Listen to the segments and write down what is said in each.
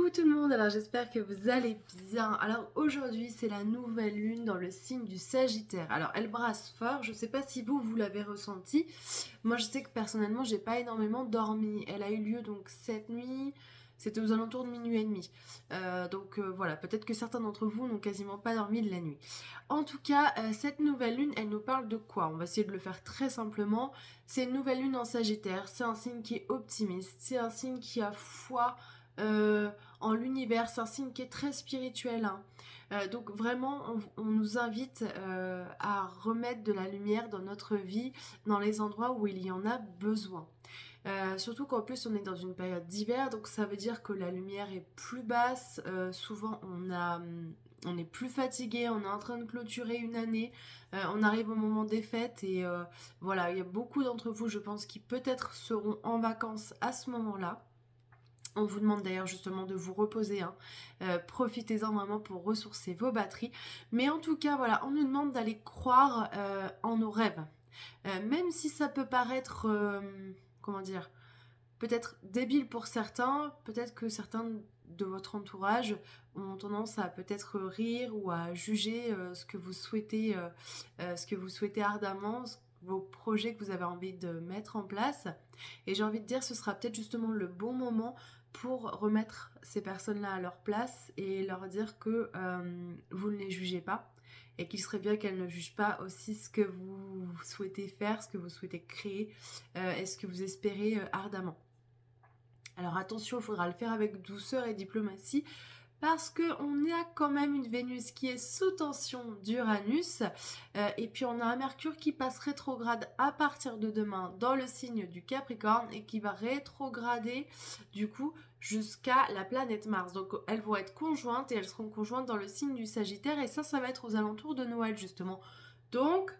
Coucou tout le monde, alors j'espère que vous allez bien. Alors aujourd'hui c'est la nouvelle lune dans le signe du Sagittaire. Alors elle brasse fort, je sais pas si vous l'avez ressenti. Moi je sais que personnellement j'ai pas énormément dormi. Elle a eu lieu donc cette nuit, c'était aux alentours de minuit et demi. Voilà, peut-être que certains d'entre vous n'ont quasiment pas dormi de la nuit. En tout cas, cette nouvelle lune, elle nous parle de quoi? On va essayer de le faire très simplement. C'est une nouvelle lune en Sagittaire, c'est un signe qui est optimiste, c'est un signe qui a foi euh, en l'univers, c'est un signe qui est très spirituel, hein. Donc vraiment, on nous invite à remettre de la lumière dans notre vie, dans les endroits où il y en a besoin. Surtout qu'en plus on est dans une période d'hiver, donc ça veut dire que la lumière est plus basse. Souvent on est plus fatigué, on est en train de clôturer une année, on arrive au moment des fêtes et voilà, il y a beaucoup d'entre vous, je pense, qui peut-être seront en vacances à ce moment-là. On vous demande d'ailleurs justement de vous reposer, hein. Profitez-en vraiment pour ressourcer vos batteries. Mais en tout cas, voilà, on nous demande d'aller croire en nos rêves. Même si ça peut paraître, comment dire, peut-être débile pour certains, peut-être que certains de votre entourage ont tendance à peut-être rire ou à juger ce que vous souhaitez ardemment, vos projets que vous avez envie de mettre en place. Et j'ai envie de dire, ce sera peut-être justement le bon moment pour remettre ces personnes-là à leur place et leur dire que vous ne les jugez pas et qu'il serait bien qu'elles ne jugent pas aussi ce que vous souhaitez faire, ce que vous souhaitez créer et ce que vous espérez ardemment. Alors attention, il faudra le faire avec douceur et diplomatie parce qu'on a quand même une Vénus qui est sous tension d'Uranus et puis on a un Mercure qui passe rétrograde à partir de demain dans le signe du Capricorne et qui va rétrograder du coup jusqu'à la planète Mars. Donc elles vont être conjointes et elles seront conjointes dans le signe du Sagittaire et ça va être aux alentours de Noël justement. Donc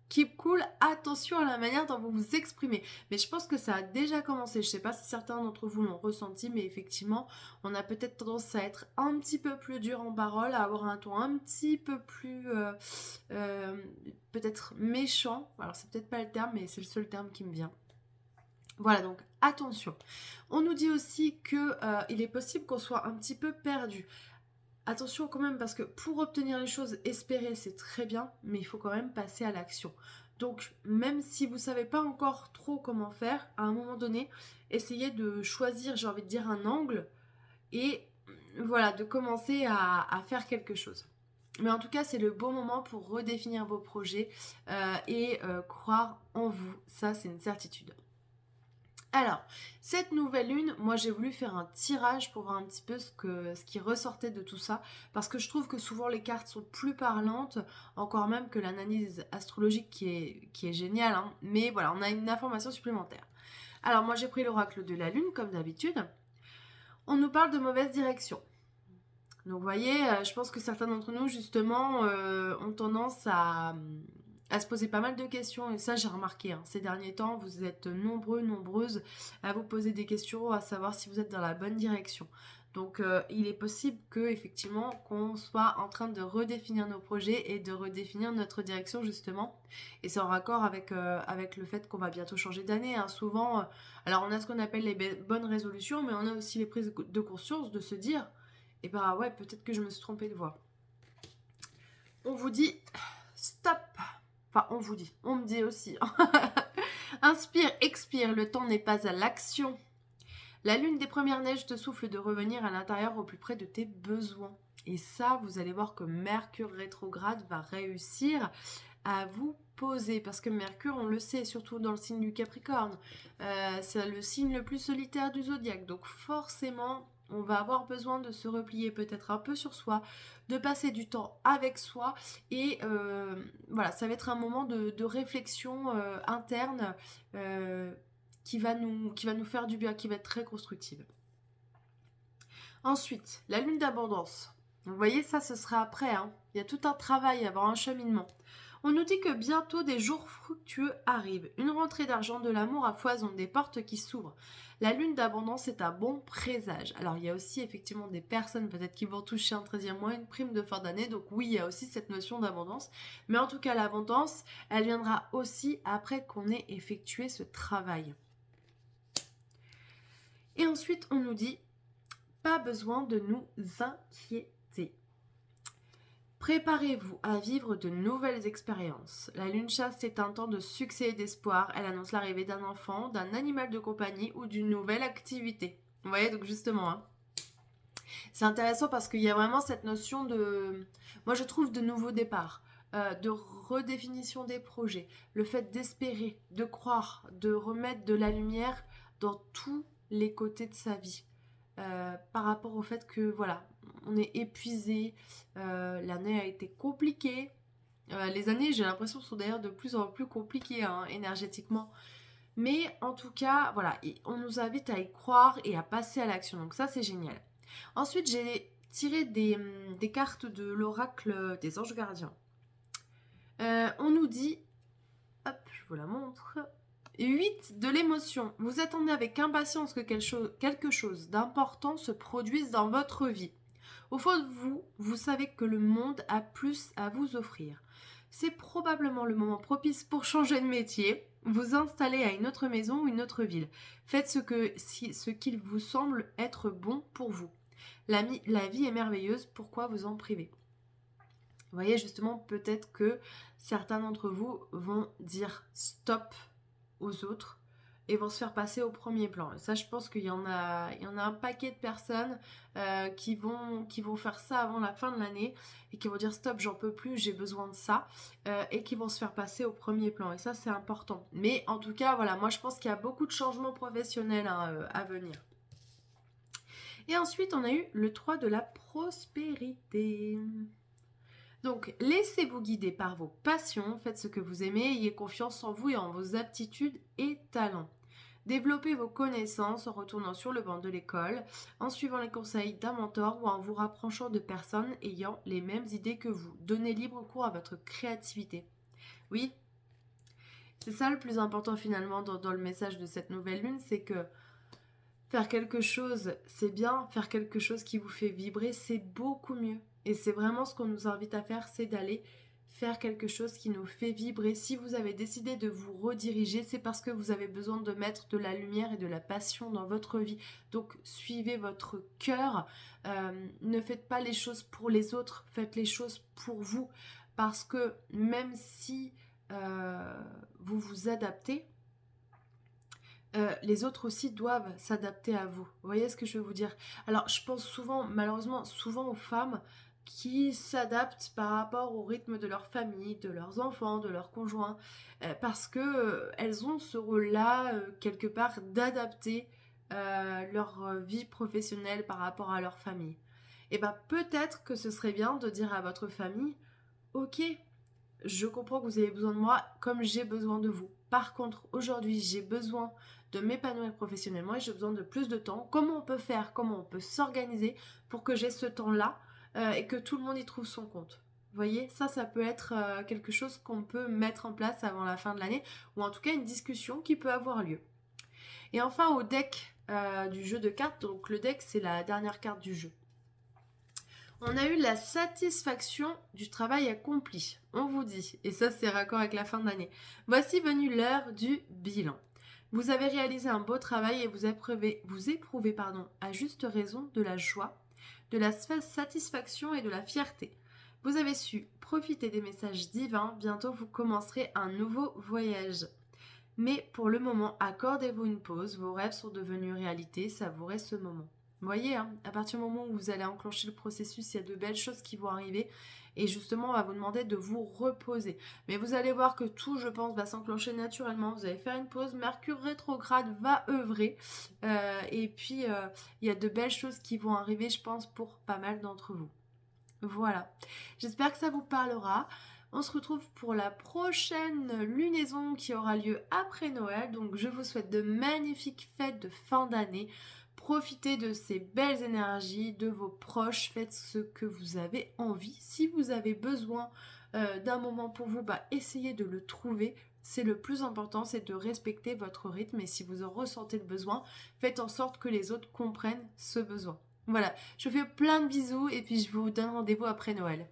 keep cool, attention à la manière dont vous vous exprimez. Mais je pense que ça a déjà commencé. Je ne sais pas si certains d'entre vous l'ont ressenti, mais effectivement, on a peut-être tendance à être un petit peu plus dur en parole, à avoir un ton un petit peu plus euh, peut-être méchant. Alors c'est peut-être pas le terme, mais c'est le seul terme qui me vient. Voilà, donc attention. On nous dit aussi que il est possible qu'on soit un petit peu perdu. Attention quand même parce que pour obtenir les choses, espérer c'est très bien, mais il faut quand même passer à l'action. Donc même si vous ne savez pas encore trop comment faire, à un moment donné, essayez de choisir, j'ai envie de dire, un angle et voilà, de commencer à faire quelque chose. Mais en tout cas, c'est le bon moment pour redéfinir vos projets et croire en vous. Ça, c'est une certitude. Alors, cette nouvelle lune, moi j'ai voulu faire un tirage pour voir un petit peu ce qui ressortait de tout ça, parce que je trouve que souvent les cartes sont plus parlantes, encore même que l'analyse astrologique qui est géniale, hein, mais voilà, on a une information supplémentaire. Alors moi j'ai pris l'oracle de la lune, comme d'habitude. On nous parle de mauvaise direction. Donc vous voyez, je pense que certains d'entre nous justement ont tendance à se poser pas mal de questions et ça j'ai remarqué, hein, ces derniers temps vous êtes nombreux, nombreuses à vous poser des questions, à savoir si vous êtes dans la bonne direction. Donc il est possible que effectivement qu'on soit en train de redéfinir nos projets et de redéfinir notre direction justement. Et c'est en raccord avec le fait qu'on va bientôt changer d'année, hein. Souvent, alors on a ce qu'on appelle les bonnes résolutions, mais on a aussi les prises de conscience de se dire et bah ouais, peut-être que je me suis trompée de voie. On vous dit stop. Enfin, on vous dit, on me dit aussi. Inspire, expire, le temps n'est pas à l'action. La lune des premières neiges te souffle de revenir à l'intérieur au plus près de tes besoins. Et ça, vous allez voir que Mercure rétrograde va réussir à vous poser. Parce que Mercure, on le sait, surtout dans le signe du Capricorne, c'est le signe le plus solitaire du zodiaque. Donc forcément, on va avoir besoin de se replier peut-être un peu sur soi, de passer du temps avec soi. Et voilà, ça va être un moment de réflexion interne qui va nous faire du bien, qui va être très constructive. Ensuite, la lune d'abondance. Vous voyez, ça, ce sera après, hein. Il y a tout un travail, avoir un cheminement. On nous dit que bientôt des jours fructueux arrivent. Une rentrée d'argent, de l'amour à foison, des portes qui s'ouvrent. La lune d'abondance est un bon présage. Alors, il y a aussi effectivement des personnes peut-être qui vont toucher un 13e mois, une prime de fin d'année. Donc oui, il y a aussi cette notion d'abondance. Mais en tout cas, l'abondance, elle viendra aussi après qu'on ait effectué ce travail. Et ensuite, on nous dit Pas besoin de nous inquiéter. Préparez-vous à vivre de nouvelles expériences. La lune chasse est un temps de succès et d'espoir. Elle annonce l'arrivée d'un enfant, d'un animal de compagnie ou d'une nouvelle activité. Vous voyez, donc justement, hein, c'est intéressant parce qu'il y a vraiment cette notion de, moi je trouve, de nouveau départ, de redéfinition des projets, le fait d'espérer, de croire, de remettre de la lumière dans tous les côtés de sa vie. Par rapport au fait que voilà, on est épuisé, l'année a été compliquée. Les années, j'ai l'impression, sont d'ailleurs de plus en plus compliquées hein, énergétiquement. Mais en tout cas, voilà, on nous invite à y croire et à passer à l'action. Donc ça, c'est génial. Ensuite, j'ai tiré des cartes de l'oracle des anges gardiens. On nous dit, hop, je vous la montre. 8 de l'émotion. Vous attendez avec impatience que quelque chose d'important se produise dans votre vie. Au fond de vous, vous savez que le monde a plus à vous offrir. C'est probablement le moment propice pour changer de métier, vous installer à une autre maison ou une autre ville. Faites ce qu'il vous semble être bon pour vous. La vie est merveilleuse, pourquoi vous en priver? Vous voyez, justement, peut-être que certains d'entre vous vont dire stop aux autres et vont se faire passer au premier plan. Et ça, je pense qu'il y en a un paquet de personnes qui vont faire ça avant la fin de l'année et qui vont dire stop, j'en peux plus, j'ai besoin de ça et qui vont se faire passer au premier plan. Et ça, c'est important. Mais en tout cas, voilà, moi, je pense qu'il y a beaucoup de changements professionnels à venir. Et ensuite, on a eu le 3 de la prospérité. Donc, laissez-vous guider par vos passions, faites ce que vous aimez, ayez confiance en vous et en vos aptitudes et talents. Développez vos connaissances en retournant sur le banc de l'école, en suivant les conseils d'un mentor ou en vous rapprochant de personnes ayant les mêmes idées que vous. Donnez libre cours à votre créativité. Oui, c'est ça le plus important finalement dans le message de cette nouvelle lune, c'est que faire quelque chose, c'est bien, faire quelque chose qui vous fait vibrer, c'est beaucoup mieux. Et c'est vraiment ce qu'on nous invite à faire, c'est d'aller faire quelque chose qui nous fait vibrer. Si vous avez décidé de vous rediriger, c'est parce que vous avez besoin de mettre de la lumière et de la passion dans votre vie. Donc suivez votre cœur, ne faites pas les choses pour les autres, faites les choses pour vous. Parce que même si vous vous adaptez, les autres aussi doivent s'adapter à vous. Vous voyez ce que je veux vous dire? Alors, je pense souvent, malheureusement, souvent aux femmes qui s'adaptent par rapport au rythme de leur famille, de leurs enfants, de leurs conjoints, parce que elles ont ce rôle-là, quelque part, d'adapter leur vie professionnelle par rapport à leur famille. Et bien, peut-être que ce serait bien de dire à votre famille, ok, je comprends que vous avez besoin de moi comme j'ai besoin de vous. Par contre, aujourd'hui, j'ai besoin de m'épanouir professionnellement et j'ai besoin de plus de temps. Comment on peut faire, comment on peut s'organiser pour que j'ai ce temps-là et que tout le monde y trouve son compte. Vous voyez, ça peut être quelque chose qu'on peut mettre en place avant la fin de l'année ou en tout cas une discussion qui peut avoir lieu. Et enfin, au deck du jeu de cartes, donc le deck, c'est la dernière carte du jeu. On a eu la satisfaction du travail accompli. On vous dit, et ça c'est raccord avec la fin de l'année, voici venue l'heure du bilan. Vous avez réalisé un beau travail et vous éprouvez à juste raison de la joie, de la satisfaction et de la fierté. Vous avez su profiter des messages divins, bientôt vous commencerez un nouveau voyage. Mais pour le moment, accordez-vous une pause, vos rêves sont devenus réalité, savourez ce moment. Vous voyez, hein, à partir du moment où vous allez enclencher le processus, il y a de belles choses qui vont arriver. Et justement, on va vous demander de vous reposer. Mais vous allez voir que tout, je pense, va s'enclencher naturellement. Vous allez faire une pause. Mercure rétrograde va œuvrer. Et puis, il y a de belles choses qui vont arriver, je pense, pour pas mal d'entre vous. Voilà. J'espère que ça vous parlera. On se retrouve pour la prochaine lunaison qui aura lieu après Noël. Donc, je vous souhaite de magnifiques fêtes de fin d'année. Profitez de ces belles énergies, de vos proches, faites ce que vous avez envie. Si vous avez besoin d'un moment pour vous, essayez de le trouver. C'est le plus important, c'est de respecter votre rythme et si vous en ressentez le besoin, faites en sorte que les autres comprennent ce besoin. Voilà, je vous fais plein de bisous et puis je vous donne rendez-vous après Noël.